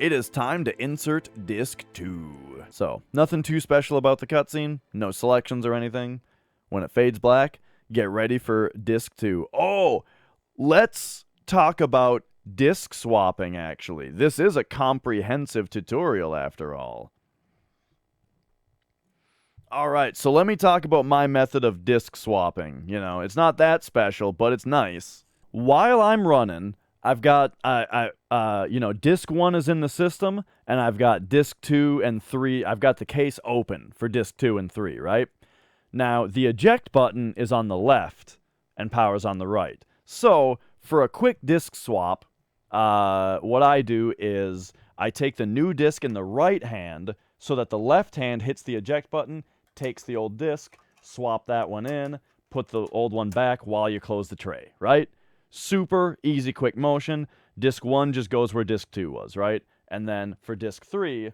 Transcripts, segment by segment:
it is time to insert disc 2. So, nothing too special about the cutscene, no selections or anything. When it fades black, get ready for disc 2. Oh, let's talk about disc swapping, actually. This is a comprehensive tutorial, after all. Alright, so let me talk about my method of disc swapping. You know, it's not that special, but it's nice. While I'm running, I've got, disc 1 is in the system, and I've got disc 2 and 3, I've got the case open for disc 2 and 3, right? Now, the eject button is on the left, and power's on the right. So, for a quick disc swap, what I do is, I take the new disc in the right hand, so that the left hand hits the eject button, takes the old disc, swap that one in, put the old one back while you close the tray, right? Super easy, quick motion. Disc 1 just goes where disc 2 was, right? And then for disc 3,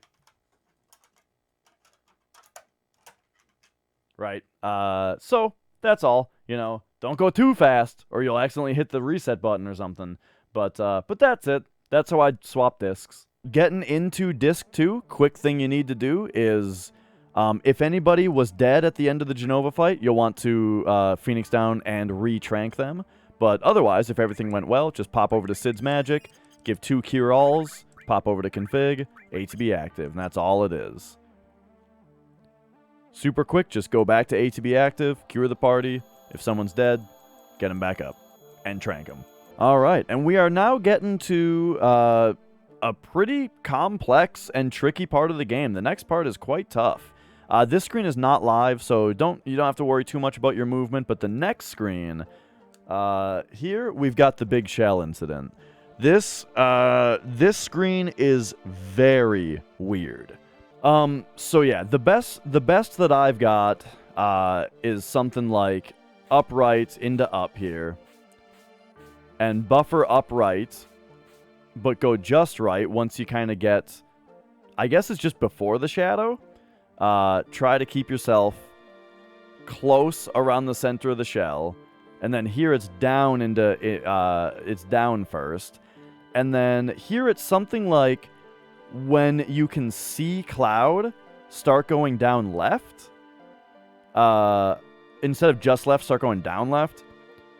right? So that's all. You know, don't go too fast, or you'll accidentally hit the reset button or something. But that's it. That's how I swap discs. Getting into disc 2, quick thing you need to do is, if anybody was dead at the end of the Genova fight, you'll want to Phoenix down and re-trank them. But otherwise, if everything went well, just pop over to Sid's Magic, give 2 cure alls, pop over to config, ATB active, and that's all it is. Super quick, just go back to ATB active, cure the party. If someone's dead, get them back up and trank them. Alright, and we are now getting to a pretty complex and tricky part of the game. The next part is quite tough. This screen is not live, so you don't have to worry too much about your movement, but the next screen, here we've got the big shell incident. This screen is very weird. So yeah, the best that I've got is something like upright into up here, and buffer upright, but go just right once you kind of get, I guess it's just before the shadow. Try to keep yourself close around the center of the shell, and then here it's down into it's down first, and then here it's something like when you can see cloud, start going down left. Instead of just left, start going down left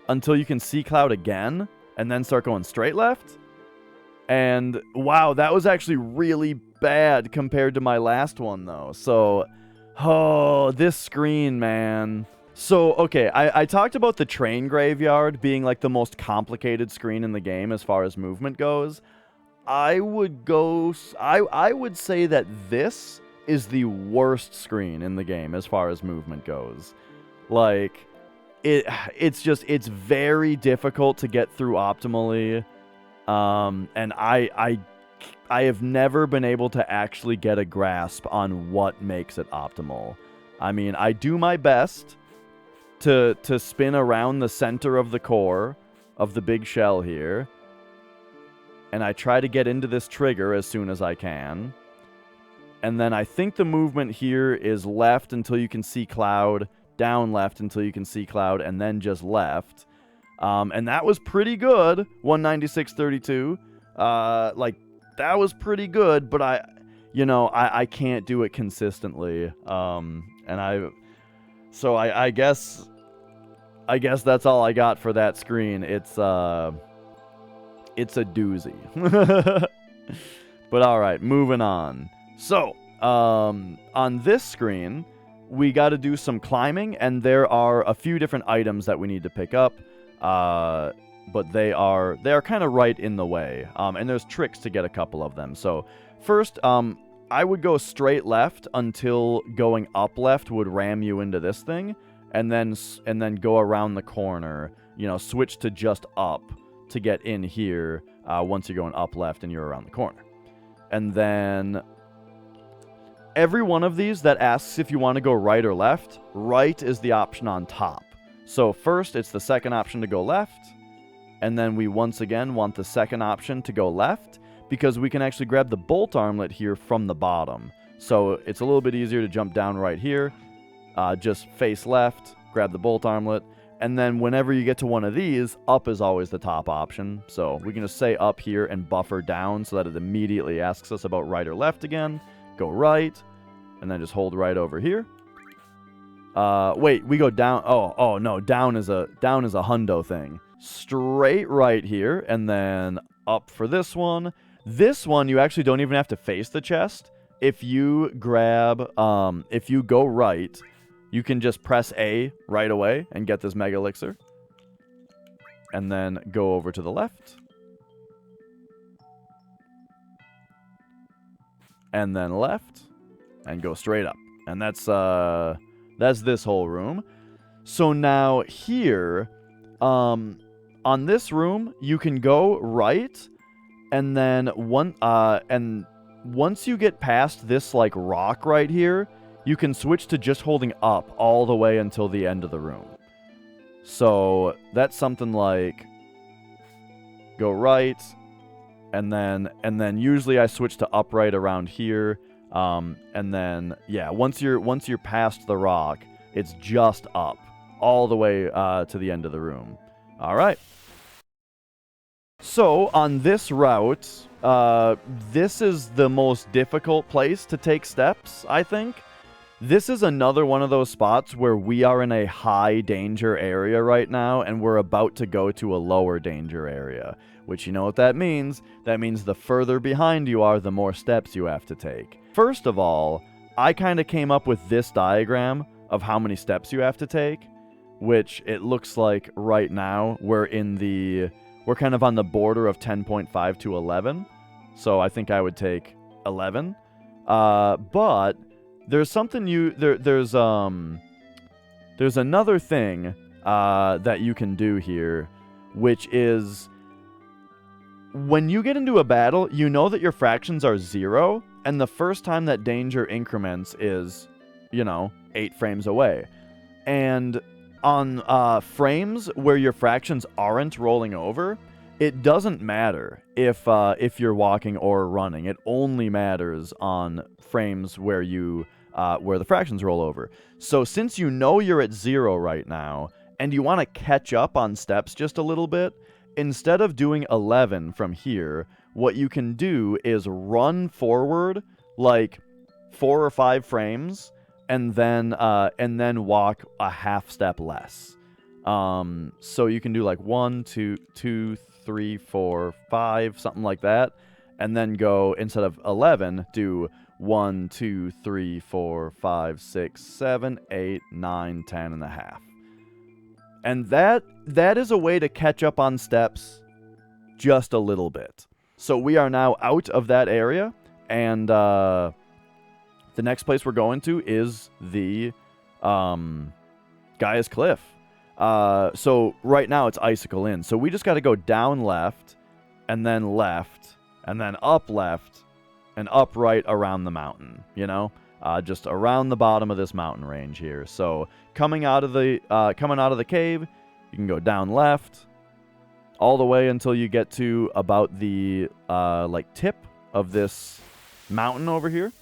until you can see cloud again, and then start going straight left. And wow, that was actually really bad compared to my last one, though. So, oh, this screen, man. So, okay, I talked about the train graveyard being like the most complicated screen in the game as far as movement goes. I would say that this is the worst screen in the game as far as movement goes. Like, it's very difficult to get through optimally. And I have never been able to actually get a grasp on what makes it optimal. I mean, I do my best to spin around the center of the core of the big shell here, and I try to get into this trigger as soon as I can. And then I think the movement here is left until you can see cloud, down left until you can see cloud, and then just left. And that was pretty good, 196.32. Like, that was pretty good, but I can't do it consistently. So I guess that's all I got for that screen. It's a doozy. But alright, moving on. So, on this screen, we got to do some climbing, and there are a few different items that we need to pick up. But they are kind of right in the way. And there's tricks to get a couple of them. So first, I would go straight left until going up left would ram you into this thing, and then go around the corner. You know, switch to just up to get in here. Once you're going up left and you're around the corner, and then every one of these that asks if you want to go right or left, right is the option on top. So first, it's the second option to go left, and then we once again want the second option to go left, because we can actually grab the bolt armlet here from the bottom. So it's a little bit easier to jump down right here, just face left, grab the bolt armlet, And then whenever you get to one of these, up is always the top option. So we can just say up here and buffer down so that it immediately asks us about right or left again. Go right, and then just hold right over here. Wait, we go down. Oh no, down is a hundo thing. Straight right here, and then up for this one. This one, you actually don't even have to face the chest. If you grab, if you go right, you can just press A right away and get this Mega Elixir. And then go over to the left. And then left. And go straight up. And that's this whole room. So now here, on this room, you can go right. And then once you get past this like rock right here, you can switch to just holding up all the way until the end of the room. So that's something like go right, and then usually I switch to upright around here, and then yeah, once you're past the rock, it's just up all the way to the end of the room. All right. So on this route, this is the most difficult place to take steps, I think. This is another one of those spots where we are in a high danger area right now, and we're about to go to a lower danger area. Which, you know what that means? That means the further behind you are, the more steps you have to take. First of all, I kind of came up with this diagram of how many steps you have to take, which it looks like right now we're kind of on the border of 10.5 to 11. So I think I would take 11. But there's something there's another thing that you can do here, which is when you get into a battle, you know that your fractions are 0, and the first time that danger increments is, 8 frames away. And on frames where your fractions aren't rolling over, it doesn't matter if you're walking or running. It only matters on frames where where the fractions roll over. So since you know you're at 0 right now, and you want to catch up on steps just a little bit, instead of doing 11 from here, what you can do is run forward like 4 or 5 frames, and then walk a half step less. So you can do like 1, 2, 3, 4, 5, something like that, and then go, instead of 11, do 1, 2, 3, 4, 5, 6, 7, 8, 9, 10 and a half. And that is a way to catch up on steps just a little bit. So we are now out of that area, and the next place we're going to is the Gaia's Cliff. So right now it's Icicle Inn. So we just got to go down left, and then up left, and up right around the mountain, just around the bottom of this mountain range here. So coming out of the cave, you can go down left all the way until you get to about the tip of this mountain over here.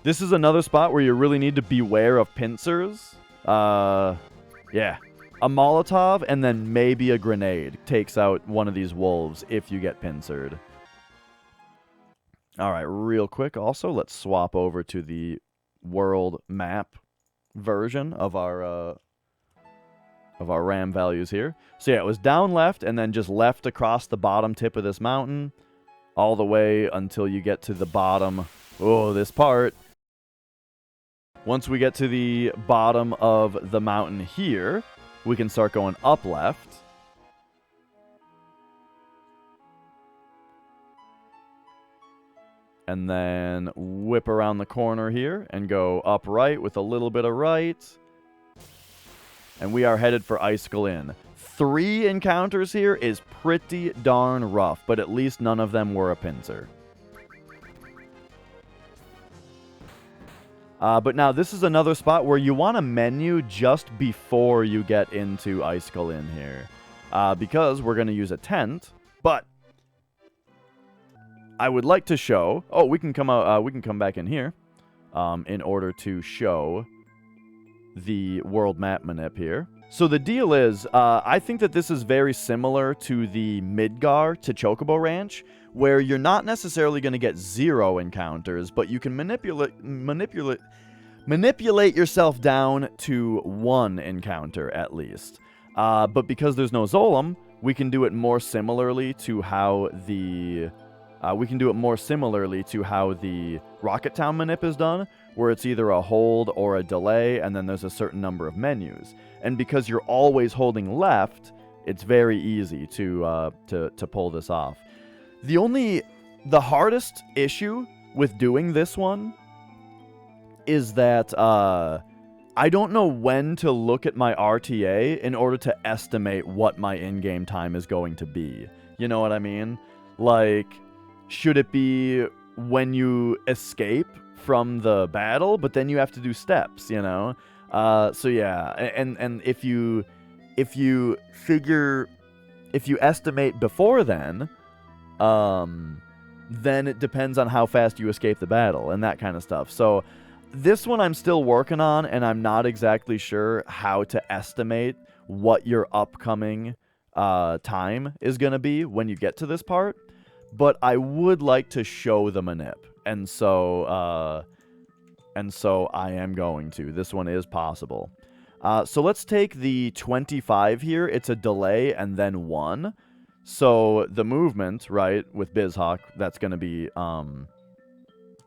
This is another spot where you really need to beware of pincers. Yeah. A Molotov and then maybe a grenade takes out one of these wolves if you get pincered. All right, real quick also, let's swap over to the world map version of our RAM values here. So yeah, it was down left and then just left across the bottom tip of this mountain all the way until you get to the bottom. Oh, this part. Once we get to the bottom of the mountain here, we can start going up left. And then whip around the corner here and go up right with a little bit of right. And we are headed for Icicle Inn. 3 encounters here is pretty darn rough, but at least none of them were a pincer. But now this is another spot where you want a menu just before you get into Icicle Inn here. Because we're going to use a tent, but I would like to show... Oh, we can come out. We can come back in here in order to show the world map manip here. So the deal is, I think that this is very similar to the Midgar to Chocobo Ranch, where you're not necessarily going to get 0 encounters, but you can manipulate yourself down to 1 encounter at least. But because there's no Zolom, we can do it more similarly to how the Rocket Town Manip is done, where it's either a hold or a delay, and then there's a certain number of menus. And because you're always holding left, it's very easy to pull this off. The hardest issue with doing this one is that I don't know when to look at my RTA in order to estimate what my in-game time is going to be. You know what I mean? Like, should it be when you escape from the battle, but then you have to do steps, you know? So yeah, and if you estimate before then it depends on how fast you escape the battle and that kind of stuff. So this one I'm still working on, and I'm not exactly sure how to estimate what your upcoming time is going to be when you get to this part, but I would like to show the manip, and so I am going to. This one is possible. So let's take the 25 here. It's a delay and then 1. So the movement, right, with BizHawk, that's going to be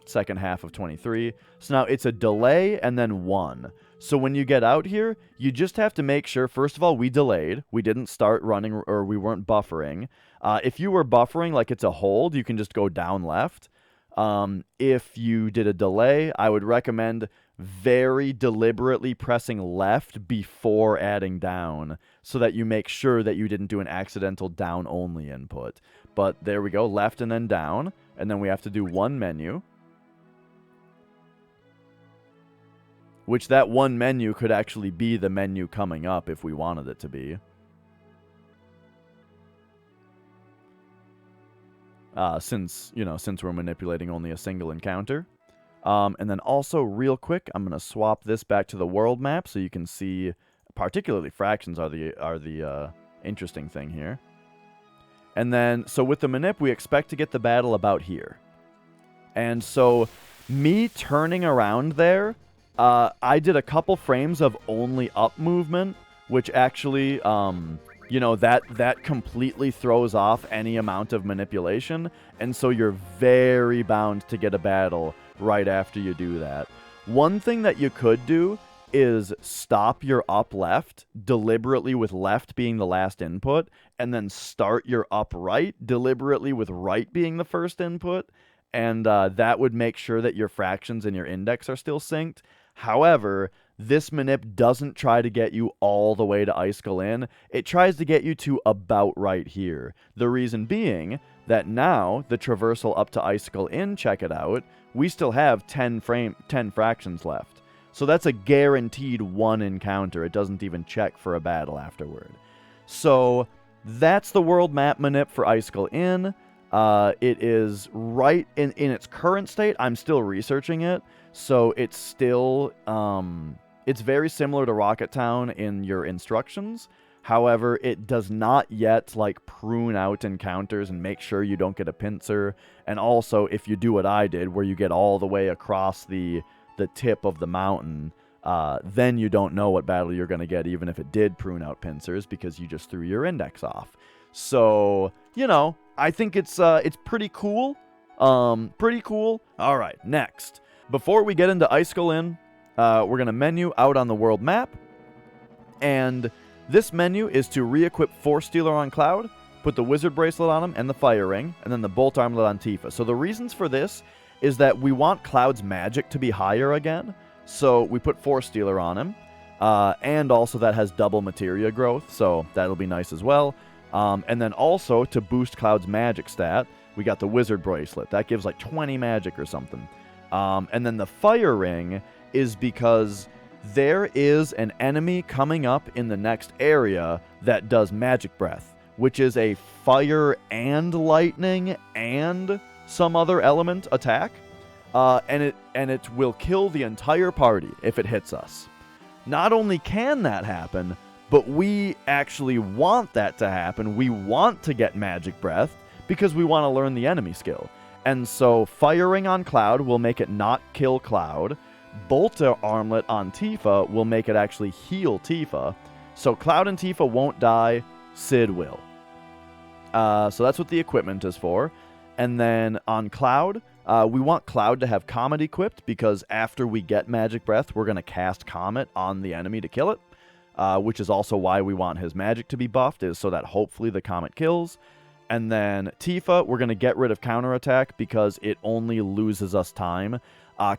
second half of 23. So now it's a delay and then 1. So when you get out here, you just have to make sure, first of all, we delayed. We didn't start running, or we weren't buffering. If you were buffering like it's a hold, you can just go down left. If you did a delay, I would recommend very deliberately pressing left before adding down, so that you make sure that you didn't do an accidental down only input. But there we go, left and then down, and then we have to do 1 menu, which that 1 menu could actually be the menu coming up if we wanted it to be. Since we're manipulating only a single encounter. And then also, real quick, I'm going to swap this back to the world map so you can see, particularly fractions are the interesting thing here. And then, so with the manip, we expect to get the battle about here. And so, me turning around there, I did a couple frames of only up movement, which actually, that completely throws off any amount of manipulation, and so you're very bound to get a battle right after you do that. One thing that you could do is stop your up left deliberately with left being the last input, and then start your up right deliberately with right being the first input, and that would make sure that your fractions and your index are still synced. However, this manip doesn't try to get you all the way to Icicle Inn. It tries to get you to about right here. The reason being that now, the traversal up to Icicle Inn, check it out, we still have 10 fractions left. So that's a guaranteed 1 encounter. It doesn't even check for a battle afterward. So that's the world map manip for Icicle Inn. It is right in its current state. I'm still researching it. So it's still, it's very similar to Rocket Town in your instructions. However, it does not yet, prune out encounters and make sure you don't get a pincer. And also, if you do what I did, where you get all the way across the tip of the mountain, then you don't know what battle you're going to get, even if it did prune out pincers, because you just threw your index off. So, I think it's pretty cool. Pretty cool. All right, next. Before we get into Icicle Inn, we're going to menu out on the world map. And this menu is to re-equip Force Stealer on Cloud, put the Wizard Bracelet on him and the Fire Ring, and then the Bolt Armlet on Tifa. So the reasons for this is that we want Cloud's magic to be higher again. So we put Force Stealer on him. And also that has double materia growth, so that'll be nice as well. And then also, to boost Cloud's magic stat, we got the Wizard Bracelet. That gives 20 magic or something. And then the Fire Ring is because there is an enemy coming up in the next area that does Magic Breath, which is a fire and lightning and some other element attack. And it will kill the entire party if it hits us. Not only can that happen, But we actually want that to happen. We want to get Magic Breath because we want to learn the enemy skill. And so firing on Cloud will make it not kill Cloud. Bolt Armlet on Tifa will make it actually heal Tifa. So Cloud and Tifa won't die, Sid will. So that's what the equipment is for. And then on Cloud, we want Cloud to have Comet equipped because after we get Magic Breath, we're going to cast Comet on the enemy to kill it. Which is also why we want his magic to be buffed, is so that hopefully the Comet kills. And then Tifa, we're going to get rid of counterattack because it only loses us time.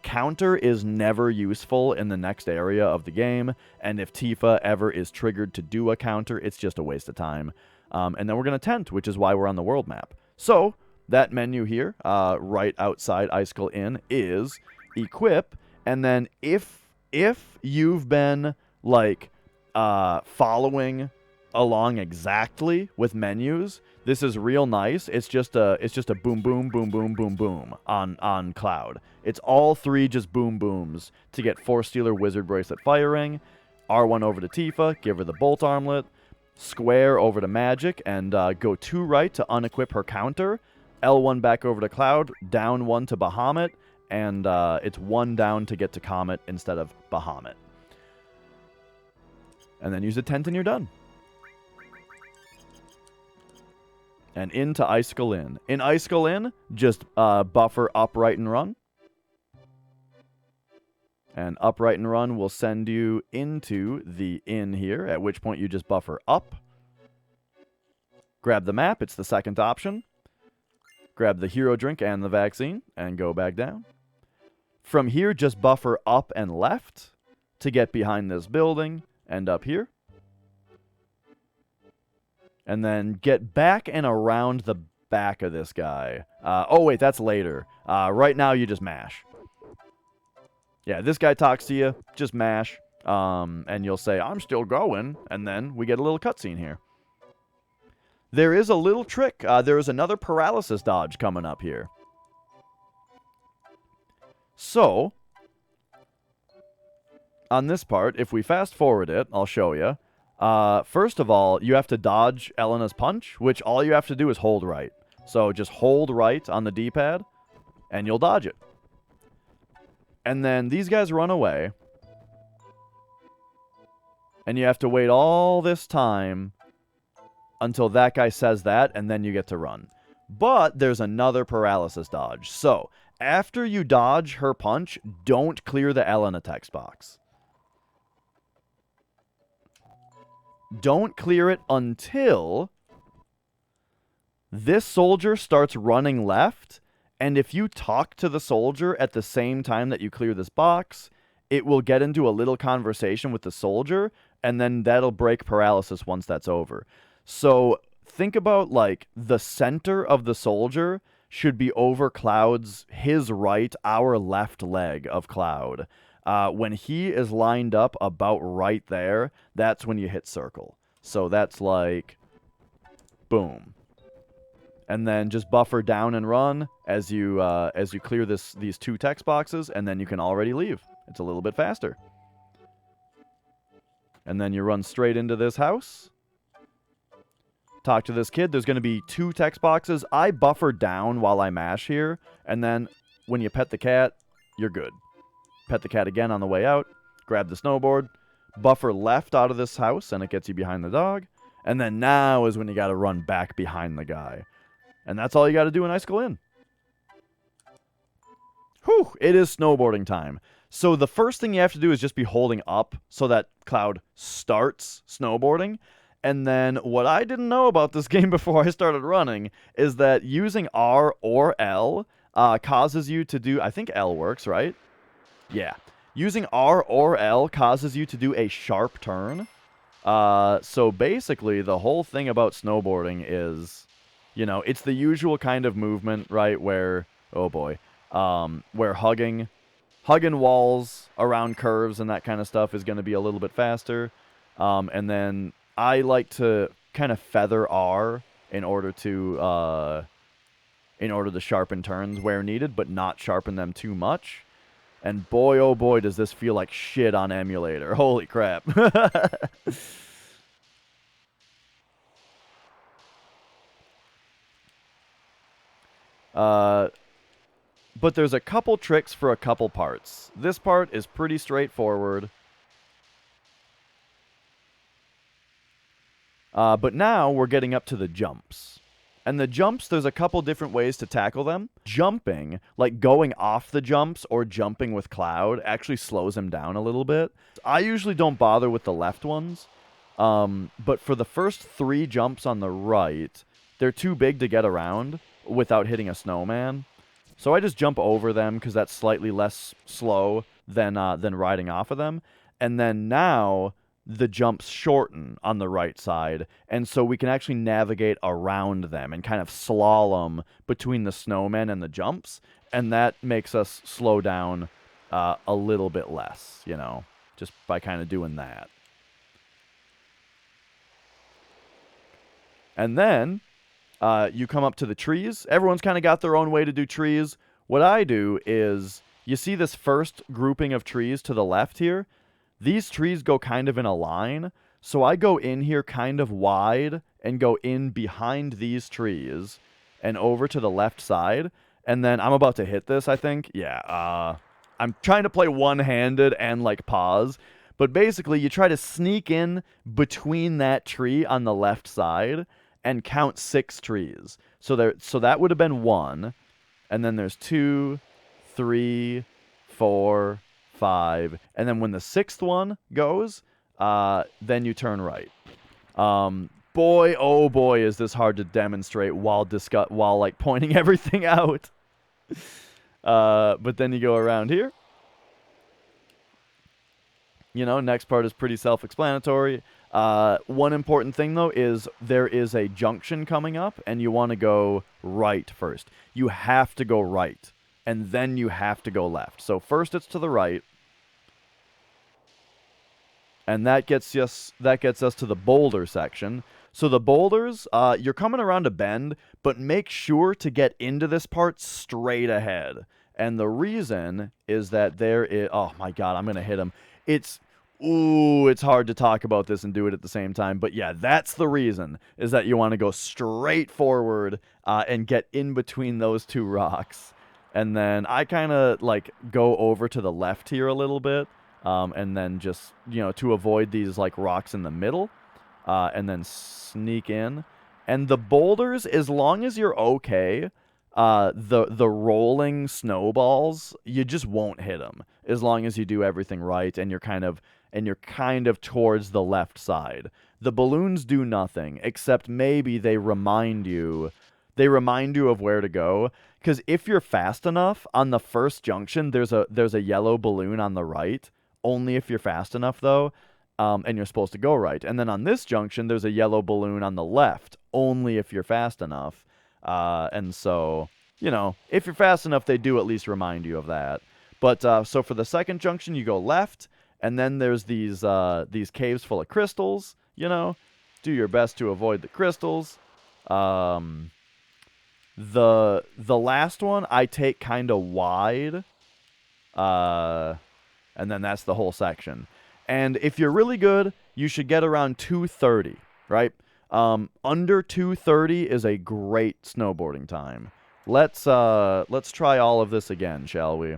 Counter is never useful in the next area of the game, and if Tifa ever is triggered to do a counter, it's just a waste of time. And then we're going to tent, which is why we're on the world map. So, that menu here, right outside Icicle Inn, is Equip, and then if you've been, like, following along exactly with menus, this is real nice. It's just a boom boom boom boom boom boom on Cloud. It's all three just boom booms to get Force Stealer Wizard Bracelet firing. R1 over to Tifa, give her the Bolt Armlet. Square over to Magic, and go 2 right to unequip her counter. L1 back over to Cloud, down 1 to Bahamut, and it's 1 down to get to Comet instead of Bahamut. And then use a tent and you're done. And into Icicle Inn. In Icicle Inn, just buffer upright and run. And upright and run will send you into the inn here, at which point you just buffer up. Grab the map, it's the second option. Grab the hero drink and the vaccine, and go back down. From here, just buffer up and left to get behind this building, and up here. And then get back and around the back of this guy. Oh, wait, that's later. Right now, you just mash. Yeah, this guy talks to you, just mash, and you'll say, I'm still going, and then we get a little cutscene here. There is a little trick. There is another paralysis dodge coming up here. So, on this part, if we fast forward it, I'll show you. First of all, you have to dodge Elena's punch, which all you have to do is hold right. So just hold right on the D-pad, and you'll dodge it. And then these guys run away. And you have to wait all this time until that guy says that, and then you get to run. But there's another paralysis dodge. So, after you dodge her punch, don't clear the Elena text box. Don't clear it until this soldier starts running left. And if you talk to the soldier at the same time that you clear this box, it will get into a little conversation with the soldier, and then that'll break paralysis once that's over. So think about, like, the center of the soldier should be over Cloud's, his right, our left leg of Cloud. When he is lined up about right there, that's when you hit circle. So that's like, boom. And then just buffer down and run as you clear these 2 text boxes, and then you can already leave. It's a little bit faster. And then you run straight into this house. Talk to this kid. There's going to be 2 text boxes. I buffer down while I mash here, and then when you pet the cat, you're good. Pet the cat again on the way out. Grab the snowboard. Buffer left out of this house, and it gets you behind the dog. And then now is when you got to run back behind the guy. And that's all you got to do in Icicle Inn. Whew, it is snowboarding time. So the first thing you have to do is just be holding up so that Cloud starts snowboarding. And then what I didn't know about this game before I started running is that using R or L causes you to do, I think L works, right? Yeah. Using R or L causes you to do a sharp turn. So basically the whole thing about snowboarding is, you know, it's the usual kind of movement, right, where, oh boy, where hugging walls around curves and that kind of stuff is going to be a little bit faster. And then I like to kind of feather R in order to sharpen turns where needed, but not sharpen them too much. And boy, oh boy, does this feel like shit on emulator. Holy crap. But there's a couple tricks for a couple parts. This part is pretty straightforward. But now we're getting up to the jumps. And the jumps, there's a couple different ways to tackle them. Jumping, like going off the jumps or jumping with Cloud, actually slows him down a little bit. I usually don't bother with the left ones. But for the first 3 jumps on the right, they're too big to get around without hitting a snowman. So I just jump over them because that's slightly less slow than riding off of them. And then now the jumps shorten on the right side, and so we can actually navigate around them and kind of slalom between the snowmen and the jumps, and that makes us slow down a little bit less, you know, just by kind of doing that. And then you come up to the trees. Everyone's kind of got their own way to do trees. What I do is, you see this first grouping of trees to the left here? These trees go kind of in a line, so I go in here kind of wide and go in behind these trees and over to the left side, and then I'm about to hit this, I think. Yeah, I'm trying to play one-handed and, like, pause, but basically you try to sneak in between that tree on the left side and count 6 trees. So that would have been 1, and then there's 2, 3, 4, 5, and then when the 6th one goes, then you turn right. Boy, oh boy, is this hard to demonstrate while like pointing everything out. But then you go around here. You know, next part is pretty self-explanatory. One important thing, though, is there is a junction coming up, and you want to go right first. You have to go right, and then you have to go left. So first it's to the right, and that gets us to the boulder section. So the boulders, you're coming around a bend, but make sure to get into this part straight ahead. And the reason is that there is... Oh, my God, I'm going to hit him. It's hard to talk about this and do it at the same time. But yeah, that's the reason, is that you want to go straight forward and get in between those 2 rocks. And then I kind of, like, go over to the left here a little bit. And then just, you know, to avoid these, like, rocks in the middle. And then sneak in. And the boulders, as long as you're okay... the rolling snowballs, you just won't hit them as long as you do everything right and you're kind of towards the left side. The balloons do nothing except maybe they remind you of where to go, because if you're fast enough on the first junction, there's a yellow balloon on the right. Only if you're fast enough, though, and you're supposed to go right. And then on this junction, there's a yellow balloon on the left. Only if you're fast enough. And so, you know, if you're fast enough, they do at least remind you of that. But so for the second junction, you go left, and then there's these caves full of crystals. You know, do your best to avoid the crystals. The last one I take kind of wide, and then that's the whole section. And if you're really good, you should get around 2:30, right? Under 2:30 is a great snowboarding time. Let's try all of this again, shall we?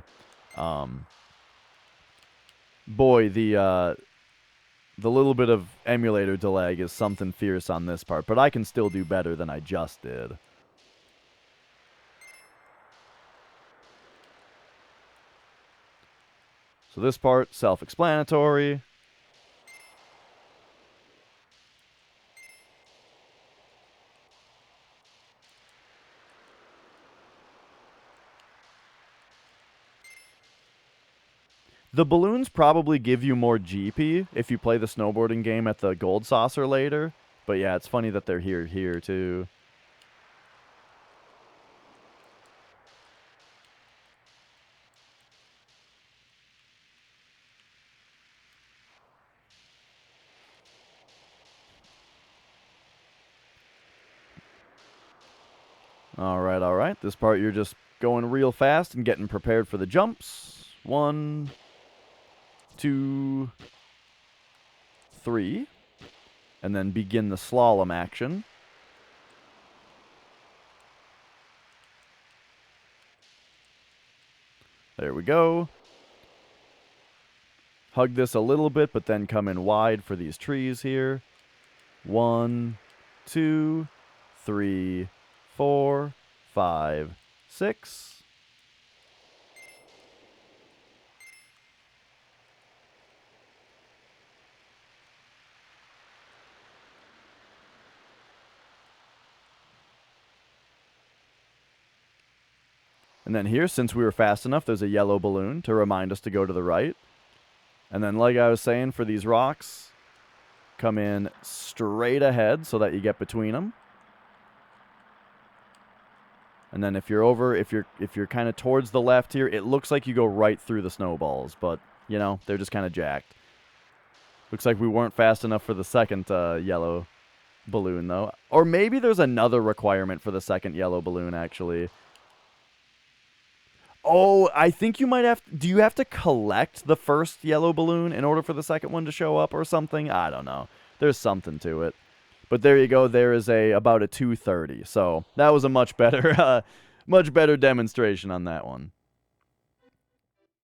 Boy, the little bit of emulator delay is something fierce on this part, but I can still do better than I just did. So this part, self-explanatory. The balloons probably give you more GP if you play the snowboarding game at the Gold Saucer later. But yeah, it's funny that they're here too. All right. This part you're just going real fast and getting prepared for the jumps. 1, 2, 3. And then begin the slalom action. There we go. Hug this a little bit, but then come in wide for these trees here. 1, 2, 3, 4, 5, 6. And then here, since we were fast enough, there's a yellow balloon to remind us to go to the right. And then like I was saying, for these rocks, come in straight ahead so that you get between them. And then if you're kind of towards the left here, it looks like you go right through the snowballs, but you know, they're just kind of jacked. Looks like we weren't fast enough for the second yellow balloon though. Or maybe there's another requirement for the second yellow balloon actually. Oh, I think you might have... Do you have to collect the first yellow balloon in order for the second one to show up or something? I don't know. There's something to it. But there you go. There is about a 230. So that was a much better demonstration on that one.